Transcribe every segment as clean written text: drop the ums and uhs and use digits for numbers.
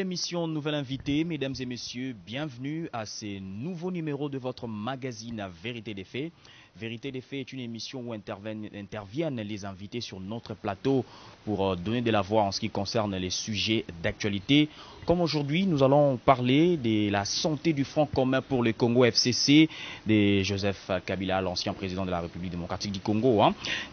émission, nouvel invité, mesdames et messieurs, bienvenue à ce nouveau numéro de votre magazine Vérité des Faits. Vérité des Faits est une émission où interviennent les invités sur notre plateau pour donner de la voix en ce qui concerne les sujets d'actualité. Comme aujourd'hui, nous allons parler de la santé du Front commun pour le Congo FCC, de Joseph Kabila, l'ancien président de la République démocratique du Congo.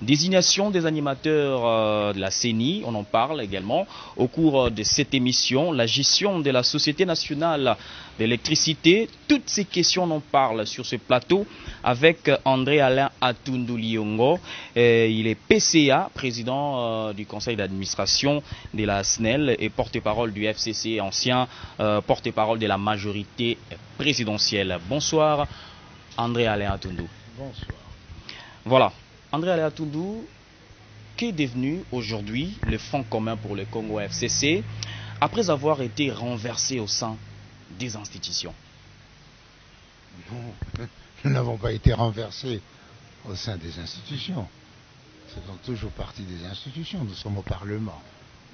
Désignation des animateurs de la CENI, on en parle également. Au cours de cette émission, la gestion de la Société nationale d'électricité, toutes ces questions on en parle sur ce plateau avec André Alain Atundu Liongo. Il est PCA, président du conseil d'administration de la SNEL et porte-parole du FCC, ancien porte-parole de la majorité présidentielle. Bonsoir André Alain Atundu. Bonsoir. Voilà, André Alain Atundu, qu'est devenu aujourd'hui le Front commun pour le Congo FCC après avoir été renversé au sein des institutions? Non, nous n'avons pas été renversés au sein des institutions. Nous faisons toujours partie des institutions. Nous sommes au Parlement,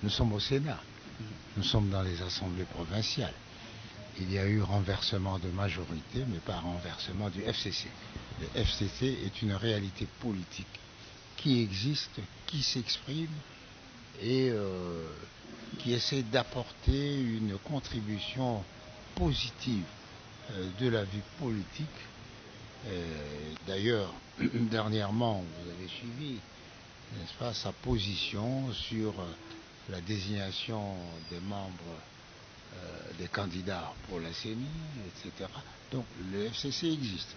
nous sommes au Sénat, nous sommes dans les assemblées provinciales. Il y a eu renversement de majorité, mais pas renversement du FCC. Le FCC est une réalité politique qui existe, qui s'exprime et qui essaie d'apporter une contribution positive de la vie politique. D'ailleurs, dernièrement, vous avez suivi, n'est-ce pas, sa position sur la désignation des membres, des candidats pour la CENI, etc. Donc le FCC existe.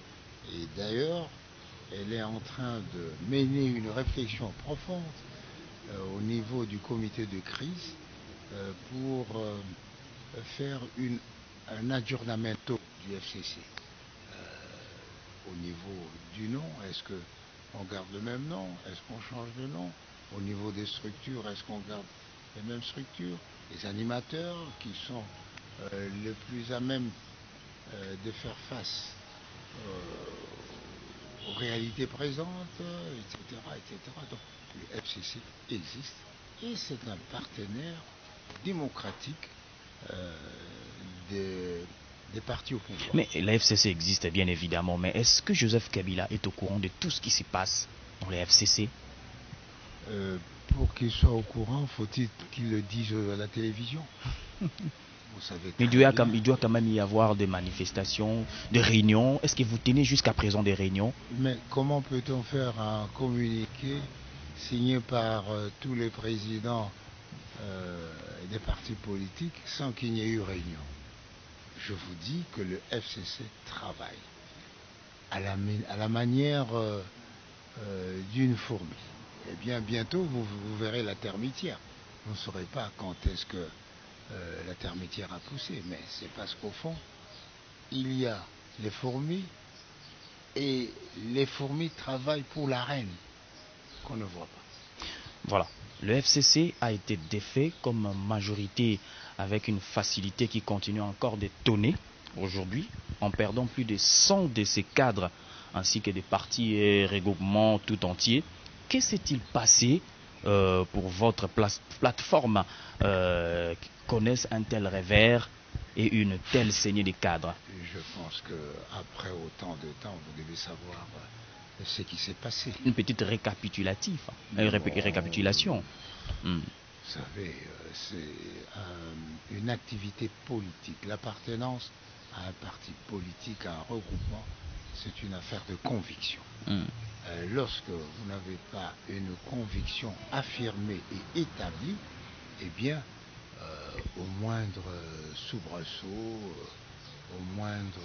Et d'ailleurs, elle est en train de mener une réflexion profonde au niveau du comité de crise pour faire un aggiornamento du FCC. Au niveau du nom, est-ce qu'on garde le même nom? Est-ce qu'on change de nom? Au niveau des structures, est-ce qu'on garde les mêmes structures? Les animateurs qui sont les plus à même de faire face aux réalités présentes, etc., etc. Donc le FCC existe et c'est un partenaire démocratique des partis au pouvoir. Mais la FCC existe bien évidemment, mais est-ce que Joseph Kabila est au courant de tout ce qui se passe dans les FCC? Pour qu'il soit au courant, faut-il qu'il le dise à la télévision? Vous savez. Mais il doit quand même y avoir des manifestations, des réunions. Est-ce que vous tenez jusqu'à présent des réunions? Mais comment peut-on faire un communiqué signé par tous les présidents des partis politiques sans qu'il n'y ait eu réunion? Je vous dis que le FCC travaille à la manière d'une fourmi. Eh bien, bientôt, vous verrez la termitière. Vous ne saurez pas quand est-ce que la termitière a poussé, mais c'est parce qu'au fond, il y a les fourmis et les fourmis travaillent pour la reine qu'on ne voit pas. Voilà. Le FCC a été défait comme majorité avec une facilité qui continue encore de tonner aujourd'hui, en perdant plus de 100 de ses cadres ainsi que des partis et regroupements tout entiers. Que s'est-il passé pour votre plateforme qui connaisse un tel revers et une telle saignée des cadres? Je pense qu'après autant de temps, vous devez savoir ce qui s'est passé. Une petite récapitulation. Vous savez, c'est une activité politique. L'appartenance à un parti politique, à un regroupement, c'est une affaire de conviction. Lorsque vous n'avez pas une conviction affirmée et établie, eh bien, au moindre soubresaut, au moindre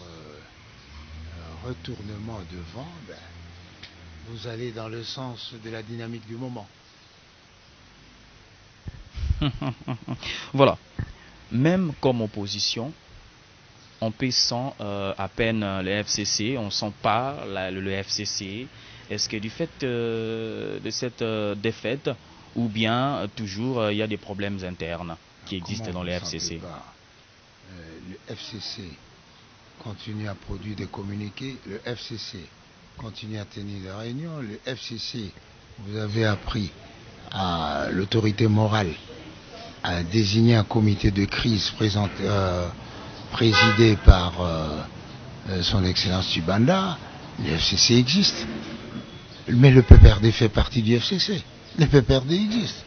retournement de vent, vous allez dans le sens de la dynamique du moment. Voilà. Même comme opposition, on peut sans à peine le FCC, on sent pas le FCC. Est-ce que du fait de cette défaite, ou bien toujours il y a des problèmes internes qui existent dans le FCC? Le FCC continue à produire des communiqués, le FCC continue à tenir des réunions, le FCC, vous avez appris à l'autorité morale a désigné un comité de crise présidé par son Excellence Tshibanda, le FCC existe. Mais le PPRD fait partie du FCC. Le PPRD existe.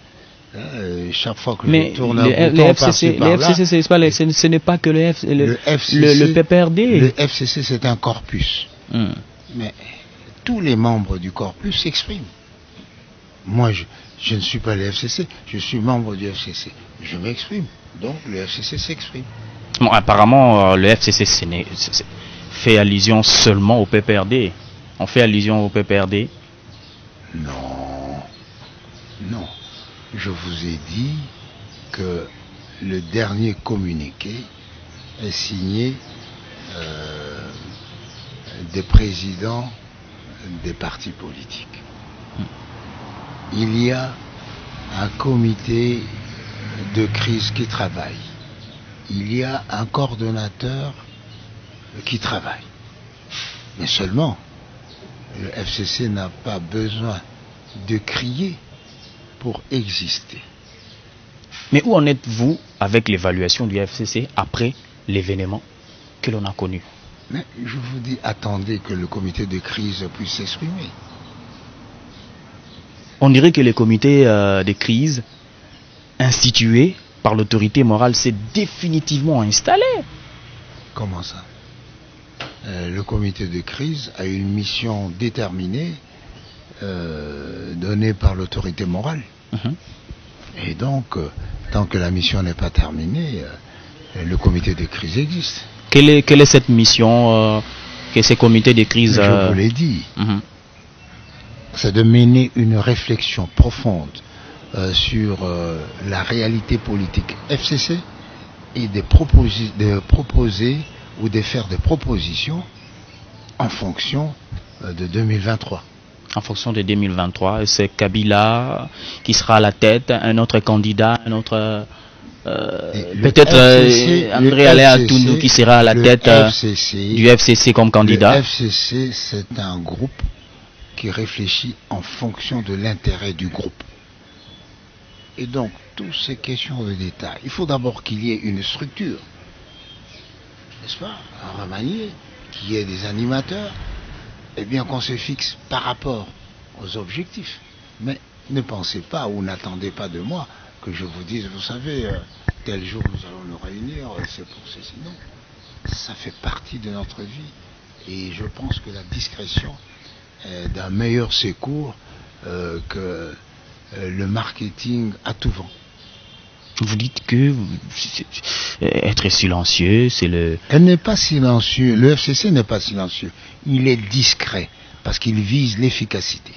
Chaque fois que je tourne un bouton par-ci par-là... ce n'est pas que le PPRD. Le FCC, c'est un corpus. Mais tous les membres du corpus s'expriment. Moi, je ne suis pas le FCC, je suis membre du FCC. Je m'exprime, donc le FCC s'exprime. Bon, apparemment, le FCC fait allusion seulement au PPRD. On fait allusion au PPRD. Non, non. Je vous ai dit que le dernier communiqué est signé des présidents des partis politiques. Il y a un comité de crise qui travaille. Il y a un coordonnateur qui travaille. Mais seulement, le FCC n'a pas besoin de crier pour exister. Mais où en êtes-vous avec l'évaluation du FCC après l'événement que l'on a connu? Mais je vous dis, attendez que le comité de crise puisse s'exprimer. On dirait que le comité de crise institué par l'autorité morale s'est définitivement installé. Comment ça? Le comité de crise a une mission déterminée donnée par l'autorité morale. Et donc, tant que la mission n'est pas terminée, le comité de crise existe. Quelle est cette mission que ces comités de crise... Je vous l'ai dit. C'est de mener une réflexion profonde sur la réalité politique FCC et de proposer ou de faire des propositions en fonction de 2023. En fonction de 2023, c'est Kabila qui sera à la tête, un autre candidat, un autre... peut-être André Aléa Tounou qui sera à la tête du FCC comme candidat. Le FCC, c'est un groupe qui réfléchit en fonction de l'intérêt du groupe. Et donc, toutes ces questions de détail, il faut d'abord qu'il y ait une structure, n'est-ce pas, à remanier, qu'il y ait des animateurs, et bien qu'on se fixe par rapport aux objectifs. Mais ne pensez pas ou n'attendez pas de moi que je vous dise, vous savez, tel jour nous allons nous réunir, c'est pour ceci. Non, ça fait partie de notre vie. Et je pense que la discrétion est d'un meilleur secours que le marketing à tout vent. Vous dites que être silencieux, c'est le... Elle n'est pas silencieux, le FCC n'est pas silencieux. Il est discret parce qu'il vise l'efficacité.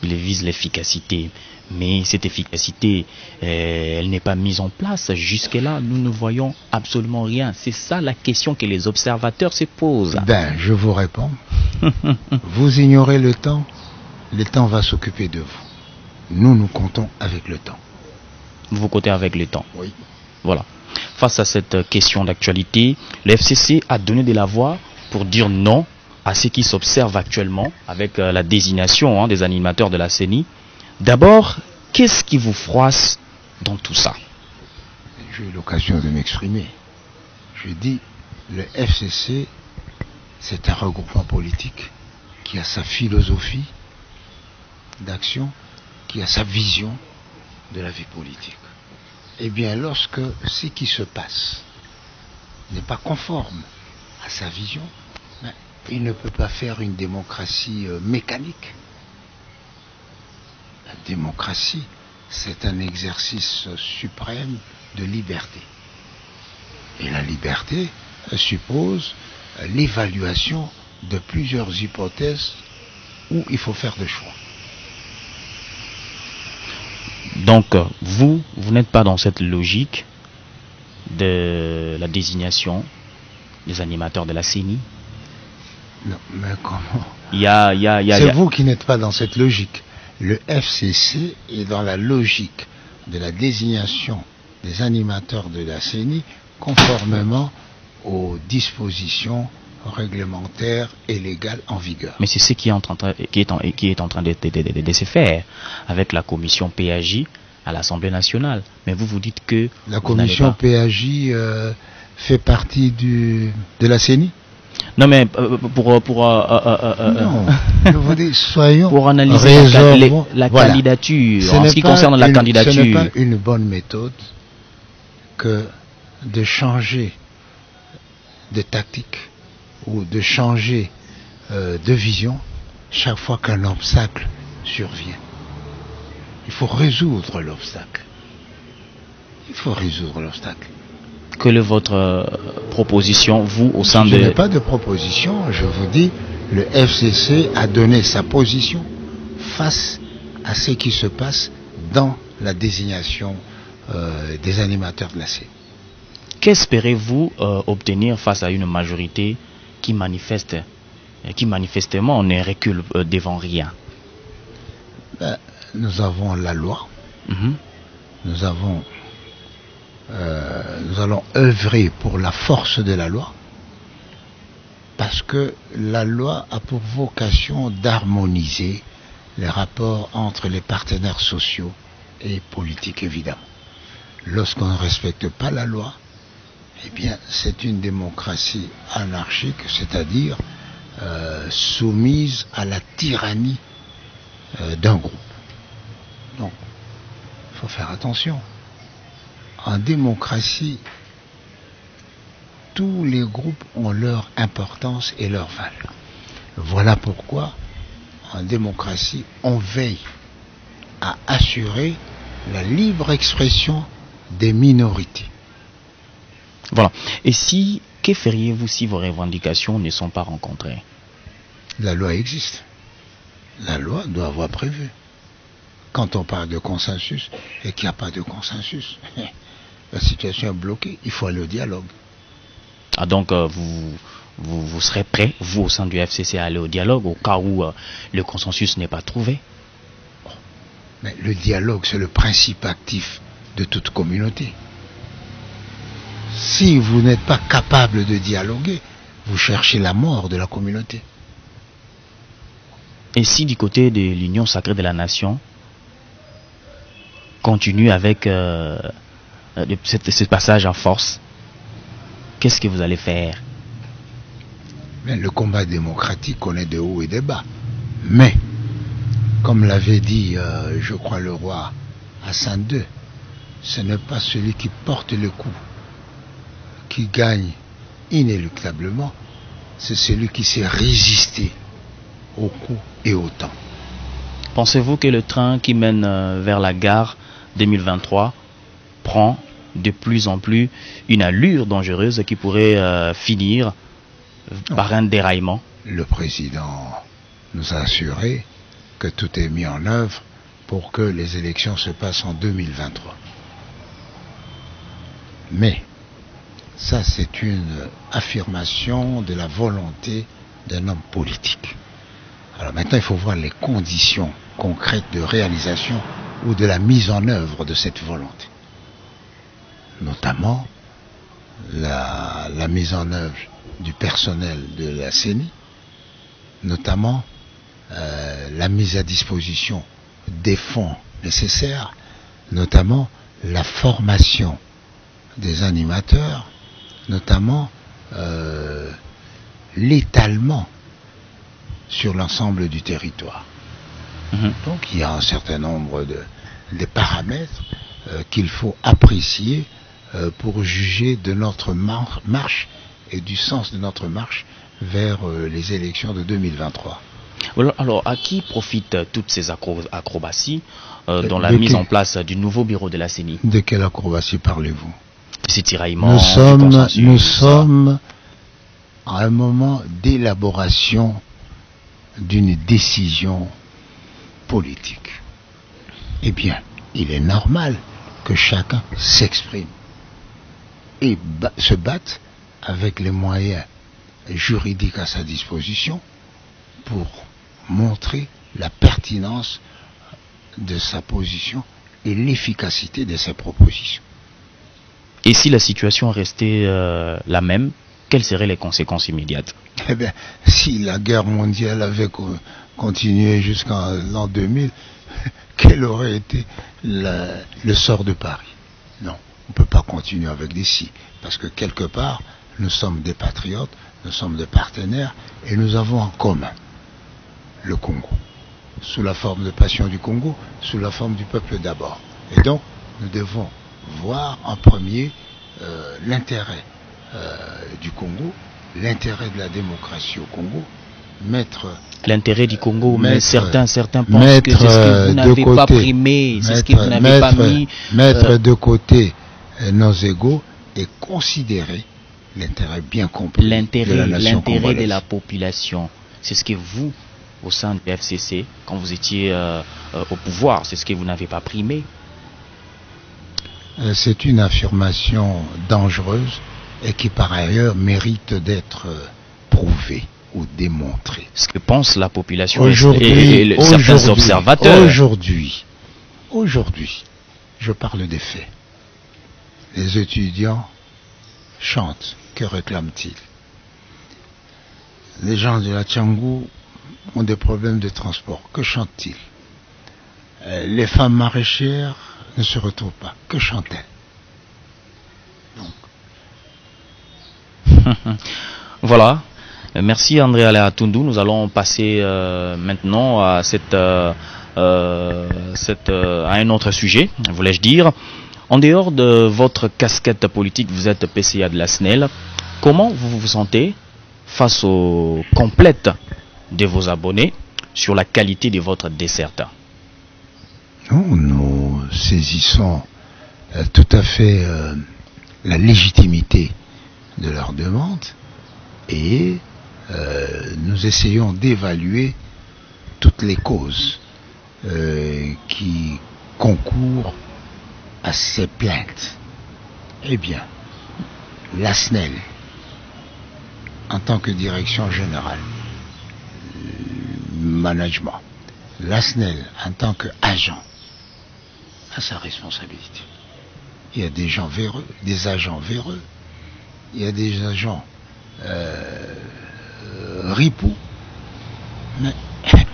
Il vise l'efficacité. Mais cette efficacité, elle n'est pas mise en place. Jusque-là, nous ne voyons absolument rien. C'est ça la question que les observateurs se posent. Ben, je vous réponds. Vous ignorez le temps va s'occuper de vous. Nous comptons avec le temps. Vous comptez avec le temps. Oui. Voilà. Face à cette question d'actualité, le FCC a donné de la voix pour dire non à ce qui s'observe actuellement avec la désignation des animateurs de la CENI. D'abord, qu'est-ce qui vous froisse dans tout ça? J'ai eu l'occasion de m'exprimer. Je dis, le FCC, c'est un regroupement politique qui a sa philosophie d'action, qui a sa vision de la vie politique. Eh bien, lorsque ce qui se passe n'est pas conforme à sa vision, il ne peut pas faire une démocratie mécanique. La démocratie, c'est un exercice suprême de liberté. Et la liberté suppose l'évaluation de plusieurs hypothèses où il faut faire des choix. Donc, vous n'êtes pas dans cette logique de la désignation des animateurs de la CENI? Non, mais comment? C'est vous qui n'êtes pas dans cette logique. Le FCC est dans la logique de la désignation des animateurs de la CENI conformément aux dispositions réglementaires et légales en vigueur. Mais c'est ce qui est en train de se faire avec la commission PAJ, à l'Assemblée nationale. Mais vous dites que... La commission PAJ fait partie de la CENI? Non, mais non, je vous dis, soyons pour analyser la candidature, en ce qui concerne la candidature. Ce n'est pas une bonne méthode que de changer de tactique ou de changer de vision chaque fois qu'un obstacle survient. Il faut résoudre l'obstacle. Il faut résoudre l'obstacle. Quelle est votre proposition, vous, au sein de... Je n'ai pas de proposition, je vous dis, le FCC a donné sa position face à ce qui se passe dans la désignation des animateurs de la CENI. Qu'espérez-vous obtenir face à une majorité qui manifestement ne recule devant rien? Nous avons la loi. Nous allons œuvrer pour la force de la loi, parce que la loi a pour vocation d'harmoniser les rapports entre les partenaires sociaux et politiques, évidemment. Lorsqu'on ne respecte pas la loi, eh bien, c'est une démocratie anarchique, c'est-à-dire soumise à la tyrannie d'un groupe. Donc, il faut faire attention. En démocratie, tous les groupes ont leur importance et leur valeur. Voilà pourquoi, en démocratie, on veille à assurer la libre expression des minorités. Voilà. Et que feriez-vous si vos revendications ne sont pas rencontrées? La loi existe. La loi doit avoir prévu. Quand on parle de consensus et qu'il n'y a pas de consensus, la situation est bloquée. Il faut aller au dialogue. Ah, donc vous serez prêt, vous au sein du FCC, à aller au dialogue au cas où le consensus n'est pas trouvé? Mais le dialogue, c'est le principe actif de toute communauté. Si vous n'êtes pas capable de dialoguer, vous cherchez la mort de la communauté. Et si du côté de l'Union sacrée de la nation continue avec ce passage en force, qu'est-ce que vous allez faire? Mais le combat démocratique connaît des hauts et des bas. Mais, comme l'avait dit, je crois, le roi Hassan II, ce n'est pas celui qui porte le coup qui gagne inéluctablement, c'est celui qui s'est résisté au coup et au temps. Pensez-vous que le train qui mène vers la gare 2023 prend de plus en plus une allure dangereuse qui pourrait finir par un déraillement? Le président nous a assuré que tout est mis en œuvre pour que les élections se passent en 2023. Mais ça, c'est une affirmation de la volonté d'un homme politique. Alors maintenant, il faut voir les conditions concrètes de réalisation ou de la mise en œuvre de cette volonté. Notamment la mise en œuvre du personnel de la CENI, notamment la mise à disposition des fonds nécessaires, notamment la formation des animateurs, notamment l'étalement sur l'ensemble du territoire. Donc il y a un certain nombre de paramètres qu'il faut apprécier pour juger de notre marche et du sens de notre marche vers les élections de 2023. Alors, à qui profitent toutes ces acrobaties dans la mise en place du nouveau bureau de la CENI? De quelle acrobatie parlez-vous? Ces tiraillements. Nous sommes à un moment d'élaboration d'une décision politique. Eh bien, il est normal que chacun s'exprime et se batte avec les moyens juridiques à sa disposition pour montrer la pertinence de sa position et l'efficacité de ses propositions. Et si la situation restait la même, quelles seraient les conséquences immédiates? Eh bien, si la guerre mondiale avait continué jusqu'en l'an 2000, quel aurait été le sort de Paris? Non, on ne peut pas continuer avec des si, parce que quelque part, nous sommes des patriotes, nous sommes des partenaires, et nous avons en commun le Congo, sous la forme de Passion du Congo, sous la forme du peuple d'abord. Et donc, nous devons voir en premier l'intérêt du Congo, l'intérêt de la démocratie au Congo, l'intérêt du Congo, mais certains pensent que c'est ce que vous n'avez pas primé, c'est ce que vous n'avez pas mis. Mettre de côté nos égos et considérer l'intérêt bien compris de la nation congolaise. L'intérêt de la population, c'est ce que vous, au sein du FCC, quand vous étiez au pouvoir, c'est ce que vous n'avez pas primé. C'est une affirmation dangereuse et qui par ailleurs mérite d'être prouvée ou démontrée. Ce que pense la population et certains observateurs. Aujourd'hui, je parle des faits. Les étudiants chantent. Que réclament-ils? Les gens de la Tchangou ont des problèmes de transport. Que chantent-ils? Les femmes maraîchères ne se retrouvent pas. Que chantent-elles? Voilà. Merci André Aléa Tundu. Nous allons passer maintenant à à un autre sujet, voulais-je dire. En dehors de votre casquette politique, vous êtes PCA de la SNEL. Comment vous vous sentez face aux complètes de vos abonnés sur la qualité de votre desserte? Nous saisissons tout à fait la légitimité de leur demande et nous essayons d'évaluer toutes les causes qui concourent à ces plaintes. Eh bien, la SNEL, en tant que direction générale, management, la SNEL en tant qu'agent a sa responsabilité. Il y a des gens véreux, des agents véreux, il y a des agents ripoux, mais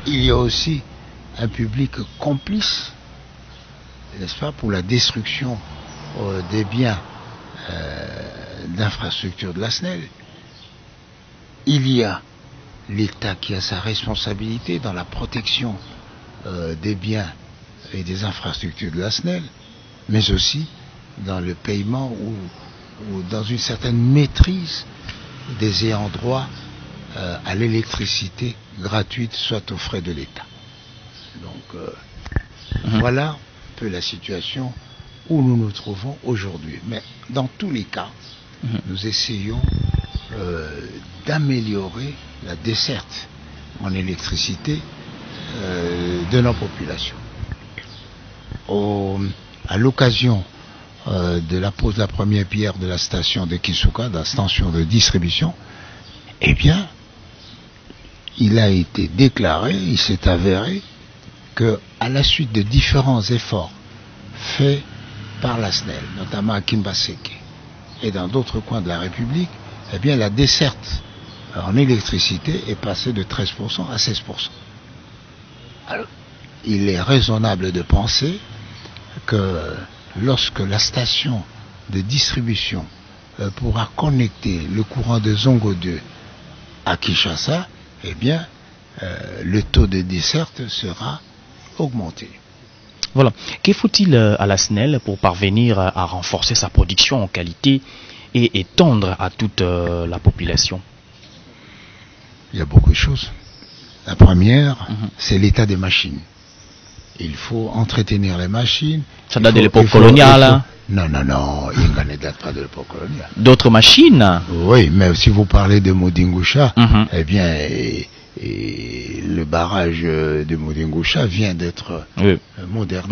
il y a aussi un public complice, n'est-ce pas, pour la destruction des biens d'infrastructure de la SNEL. Il y a l'État qui a sa responsabilité dans la protection des biens et des infrastructures de la SNEL, mais aussi dans le paiement ou dans une certaine maîtrise des ayants droit à l'électricité gratuite, soit aux frais de l'État. Donc voilà un peu la situation où nous nous trouvons aujourd'hui. Mais dans tous les cas, nous essayons d'améliorer la desserte en électricité de nos populations. À l'occasion de la pose de la première pierre de la station de Kisuka, de la station de distribution, eh bien, il a été déclaré, il s'est avéré que à la suite de différents efforts faits par la SNEL, notamment à Kimbaseke et dans d'autres coins de la République, eh bien, la desserte en électricité est passée de 13% à 16%. Alors, il est raisonnable de penser que lorsque la station de distribution pourra connecter le courant de Zongo 2 à Kinshasa, eh bien, le taux de desserte sera augmenté. Voilà. Que faut-il à la SNEL pour parvenir à renforcer sa production en qualité et étendre à toute la population? Il y a beaucoup de choses. La première, c'est l'état des machines. Il faut entretenir les machines. Ça date de l'époque coloniale. Non, il ne date pas de l'époque coloniale. D'autres machines? Oui, mais si vous parlez de Modingusha, eh bien, le barrage de Modingusha vient d'être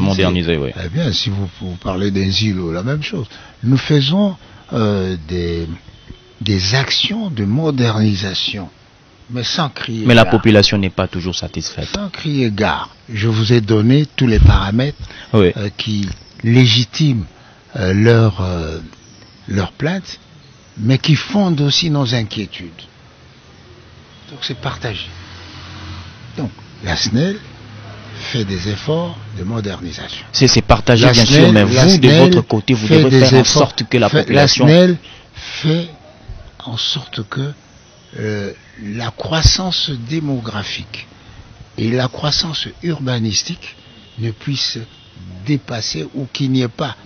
modernisé. Oui. Eh bien, si vous parlez d'un Zilo, la même chose. Nous faisons des actions de modernisation, mais sans crier. Mais la population n'est pas toujours satisfaite. Sans crier gare. Je vous ai donné tous les paramètres qui légitiment leur plainte, mais qui fondent aussi nos inquiétudes. Donc c'est partagé. Donc la SNEL fait des efforts de modernisation. C'est partagé bien sûr, mais vous, de votre côté, vous devez faire en sorte que la population... La SNEL fait en sorte que la croissance démographique et la croissance urbanistique ne puissent dépasser ou qu'il n'y ait pas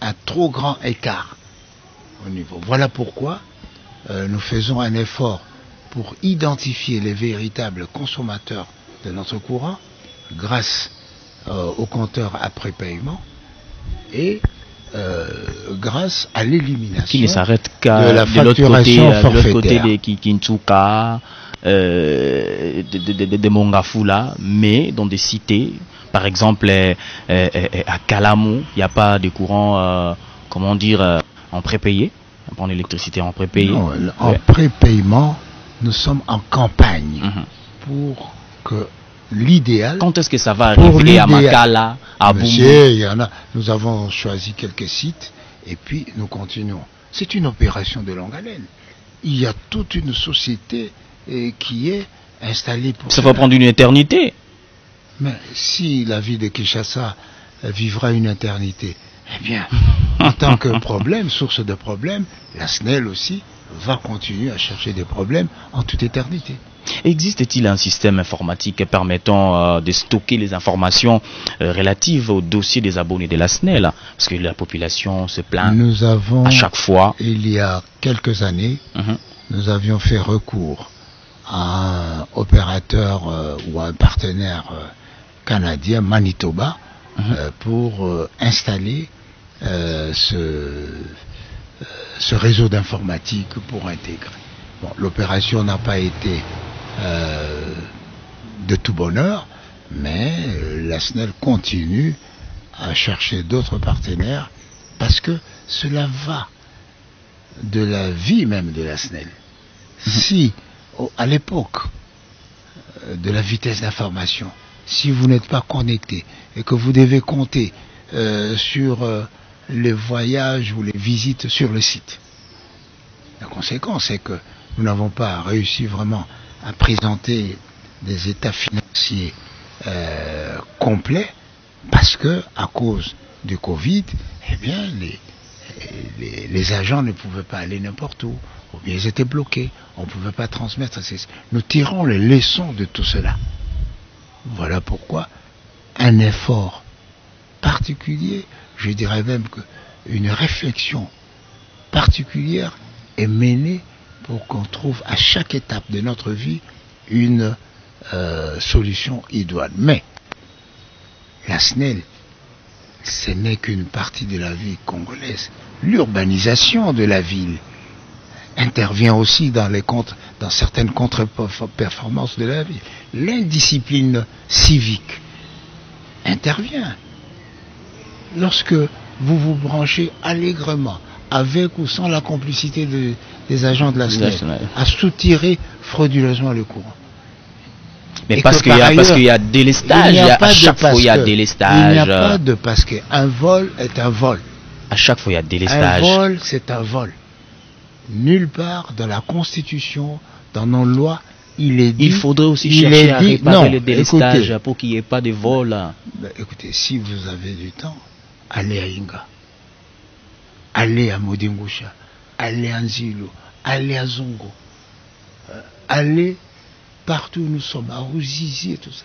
un trop grand écart au niveau. Voilà pourquoi nous faisons un effort pour identifier les véritables consommateurs de notre courant grâce au compteur après paiement et grâce à l'élimination qui ne s'arrête qu'à de la facturation forfaitaire. De l'autre côté des Kintuka, de Mongafula, mais dans des cités, par exemple à Kalamou, il n'y a pas de courant, comment dire, en prépayé, en électricité en prépayé. Non, en prépaiement, nous sommes en campagne pour que l'idéal... Quand est-ce que ça va arriver à Makala, à Boumou? Il y en a. Nous avons choisi quelques sites et puis nous continuons. C'est une opération de longue haleine. Il y a toute une société qui est installée pour ça. Ça va prendre une éternité. Mais si la vie de Kinshasa vivra une éternité, eh bien, en tant que problème, source de problème, la SNEL aussi va continuer à chercher des problèmes en toute éternité. Existe-t-il un système informatique permettant de stocker les informations relatives au dossier des abonnés de la SNEL? Parce que la population se plaint à chaque fois. Il y a quelques années, nous avions fait recours à un opérateur ou à un partenaire canadien, Manitoba, pour installer ce réseau d'informatique pour intégrer. Bon, l'opération n'a pas été de tout bonheur, mais la SNEL continue à chercher d'autres partenaires parce que cela va de la vie même de la SNEL. Si, à l'époque de la vitesse d'information, si vous n'êtes pas connecté et que vous devez compter sur les voyages ou les visites sur le site, la conséquence est que nous n'avons pas réussi vraiment à présenter des états financiers complets parce que, à cause du Covid, eh bien, les agents ne pouvaient pas aller n'importe où, ou bien ils étaient bloqués, on ne pouvait pas transmettre. Nous tirons les leçons de tout cela. Voilà pourquoi un effort particulier, je dirais même qu'une réflexion particulière est menée pour qu'on trouve à chaque étape de notre vie une solution idoine. Mais la SNEL, ce n'est qu'une partie de la vie congolaise. L'urbanisation de la ville intervient aussi dans certaines contre-performances de la vie. L'indiscipline civique intervient. Lorsque vous vous branchez allègrement, avec ou sans la complicité des agents de la SNEL, à soutirer frauduleusement le courant. Mais parce qu'il y a délestage, à chaque fois il y a délestage. Il n'y a pas de parce qu'un vol est un vol. À chaque fois il y a délestage. Un vol, c'est un vol. Nulle part dans la Constitution, dans nos lois, il est dit... Il faudrait aussi chercher à réparer le délestage pour qu'il n'y ait pas de vol. Écoutez, si vous avez du temps, allez à Inga, allez à Modingusha, allez à Nzilo, allez à Zongo, allez partout où nous sommes, à Ruzizi et tout ça.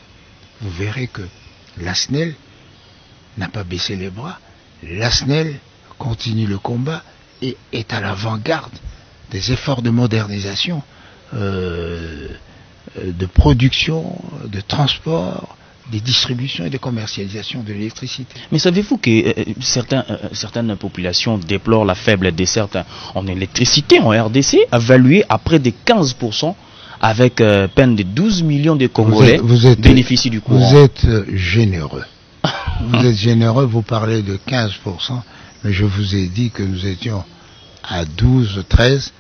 Vous verrez que la SNEL n'a pas baissé les bras. La SNEL continue le combat et est à l'avant-garde des efforts de modernisation, de production, de transport, des distributions et de commercialisation de l'électricité. Mais savez-vous que certaines populations déplorent la faible desserte en électricité en RDC, évaluée à près de 15%, avec peine de 12 millions de Congolais bénéficient du courant. Vous êtes généreux. Vous êtes généreux, vous parlez de 15%, mais je vous ai dit que nous étions à 12, 13,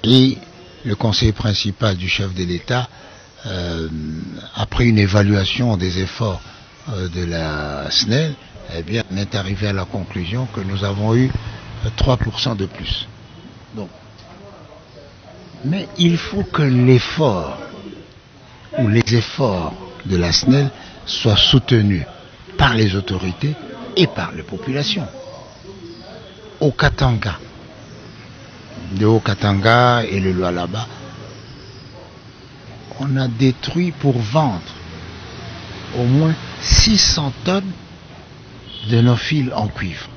et le conseiller principal du chef de l'État, après une évaluation des efforts de la SNEL, eh bien, on est arrivé à la conclusion que nous avons eu 3% de plus. Donc, mais il faut que l'effort ou les efforts de la SNEL soit soutenu par les autorités et par les populations. Au Katanga, le Haut-Katanga et le Lualaba, on a détruit pour vendre au moins 600 tonnes de nos fils en cuivre.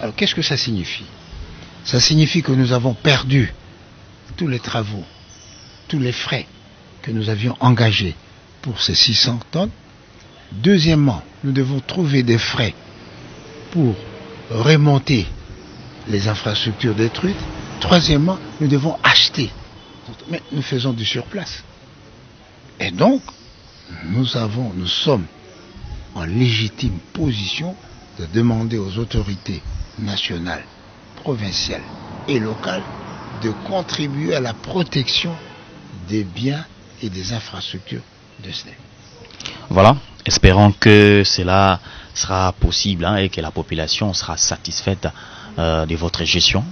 Alors qu'est-ce que ça signifie? Ça signifie que nous avons perdu tous les travaux, tous les frais que nous avions engagés pour ces 600 tonnes. Deuxièmement, nous devons trouver des frais pour remonter les infrastructures détruites. Troisièmement, nous devons acheter. Mais nous faisons du surplace. Et donc, nous sommes en légitime position de demander aux autorités nationales, provinciales et locales de contribuer à la protection des biens et des infrastructures de SNEL. Voilà, espérons que cela sera possible et que la population sera satisfaite de votre gestion.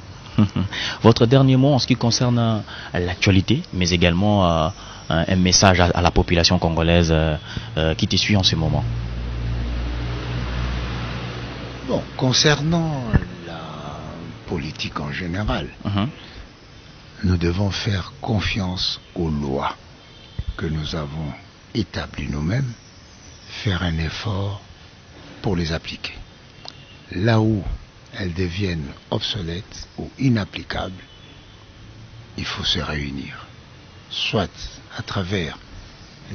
Votre dernier mot en ce qui concerne l'actualité, mais également un message à la population congolaise qui te suit en ce moment. Bon, concernant la politique en général, nous devons faire confiance aux lois que nous avons établies nous-mêmes, faire un effort pour les appliquer. Là où elles deviennent obsolètes ou inapplicables, il faut se réunir, soit à travers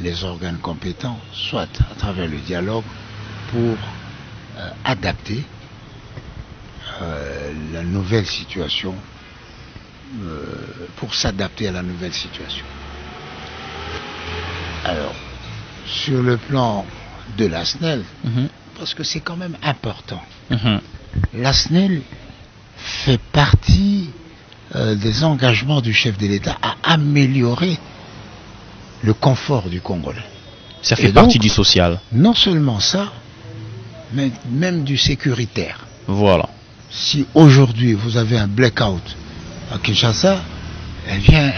les organes compétents, soit à travers le dialogue pour adapter la nouvelle situation, pour s'adapter à la nouvelle situation. Alors, sur le plan de la SNEL, parce que c'est quand même important, la SNEL fait partie des engagements du chef de l'État à améliorer le confort du Congolais. Ça fait partie du social. Non seulement ça, mais même du sécuritaire. Voilà. Si aujourd'hui vous avez un blackout à Kinshasa, eh bien,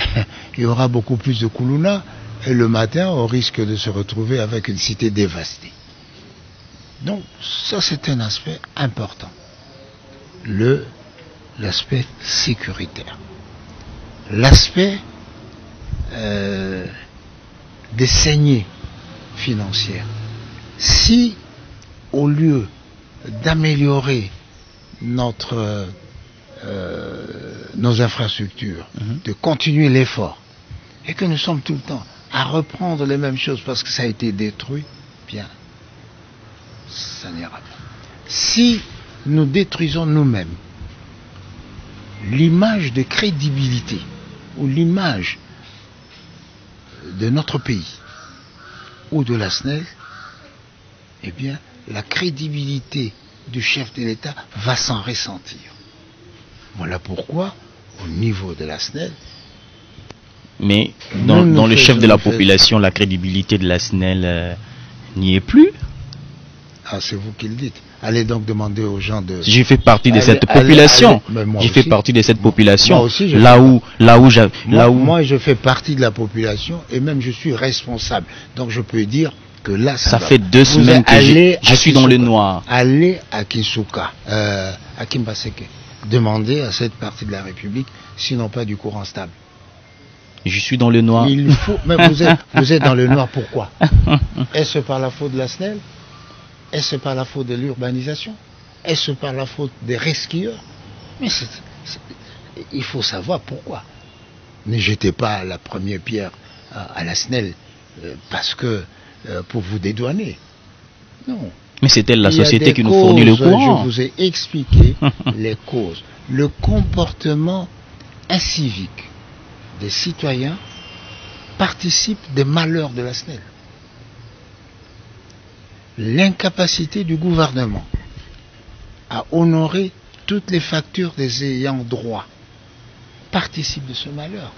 il y aura beaucoup plus de Koulouna et le matin, on risque de se retrouver avec une cité dévastée. Donc, ça c'est un aspect important. L'aspect sécuritaire. L'aspect des saignées financières. Si, au lieu d'améliorer nos infrastructures, de continuer l'effort, et que nous sommes tout le temps à reprendre les mêmes choses parce que ça a été détruit, bien, ça n'ira pas. Si nous détruisons nous-mêmes l'image de crédibilité ou l'image de notre pays ou de la SNEL, eh bien, la crédibilité du chef de l'État va s'en ressentir. Voilà pourquoi, au niveau de la SNEL, mais dans le chef de la population, la crédibilité de la SNEL n'y est plus. Ah, c'est vous qui le dites. Allez donc demander aux gens de... J'ai fait partie de cette population. J'ai fait partie de cette population. Moi aussi, moi, je fais partie de la population et même je suis responsable. Donc je peux dire que là, ça fait 2 semaines que je suis dans le noir. Allez à Kinshasa, à Kimbaseke, demandez à cette partie de la République s'ils n'ont pas du courant stable. Je suis dans le noir. Il faut, mais vous êtes dans le noir, pourquoi? Est-ce par la faute de la SNEL? Est-ce par la faute de l'urbanisation? Est-ce par la faute des resquilleurs? Mais il faut savoir pourquoi. Ne jetez pas la première pierre à la SNEL parce que pour vous dédouaner. Non. Mais c'est elle la société qui nous fournit le courant. Je vous ai expliqué les causes. Le comportement incivique des citoyens participe des malheurs de la SNEL. L'incapacité du gouvernement à honorer toutes les factures des ayants droit participe de ce malheur.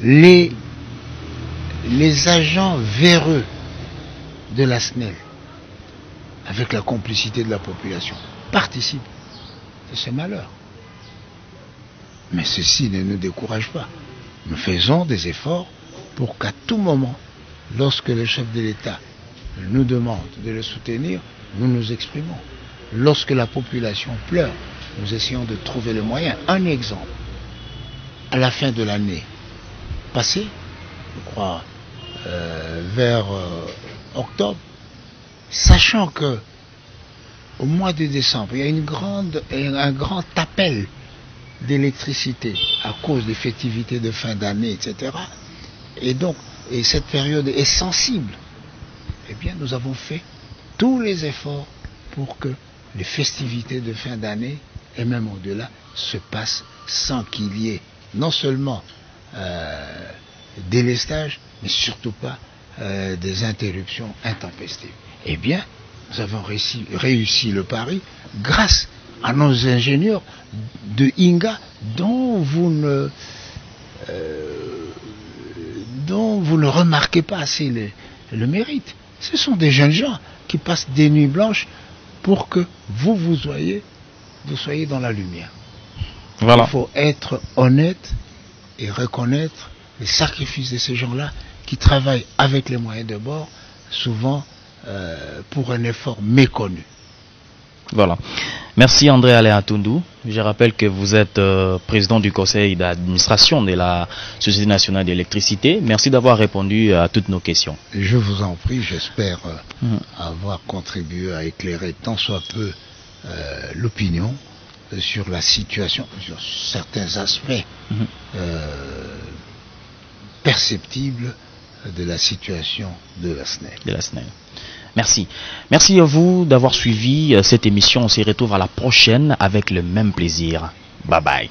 Les agents véreux de la SNEL, avec la complicité de la population, participent de ce malheur. Mais ceci ne nous décourage pas. Nous faisons des efforts pour qu'à tout moment, Lorsque le chef de l'État nous demande de le soutenir, nous nous exprimons. Lorsque la population pleure, nous essayons de trouver le moyen. Un exemple, à la fin de l'année passée, je crois, vers octobre, sachant que au mois de décembre, il y a un grand appel d'électricité à cause des festivités de fin d'année, etc. Et cette période est sensible. Eh bien, nous avons fait tous les efforts pour que les festivités de fin d'année, et même au-delà, se passent sans qu'il y ait non seulement délestage, mais surtout pas des interruptions intempestives. Eh bien, nous avons réussi le pari grâce à nos ingénieurs de INGA dont vous ne remarquez pas assez le mérite. Ce sont des jeunes gens qui passent des nuits blanches pour que vous soyez dans la lumière. Voilà. Il faut être honnête et reconnaître les sacrifices de ces gens-là qui travaillent avec les moyens de bord, souvent pour un effort méconnu. Voilà. Merci André Alain Atundou. Je rappelle que vous êtes président du conseil d'administration de la Société nationale d'électricité. Merci d'avoir répondu à toutes nos questions. Je vous en prie, j'espère avoir contribué à éclairer tant soit peu l'opinion sur la situation, sur certains aspects perceptibles de la situation de la SNEL. Merci. Merci à vous d'avoir suivi cette émission. On se retrouve à la prochaine avec le même plaisir. Bye bye.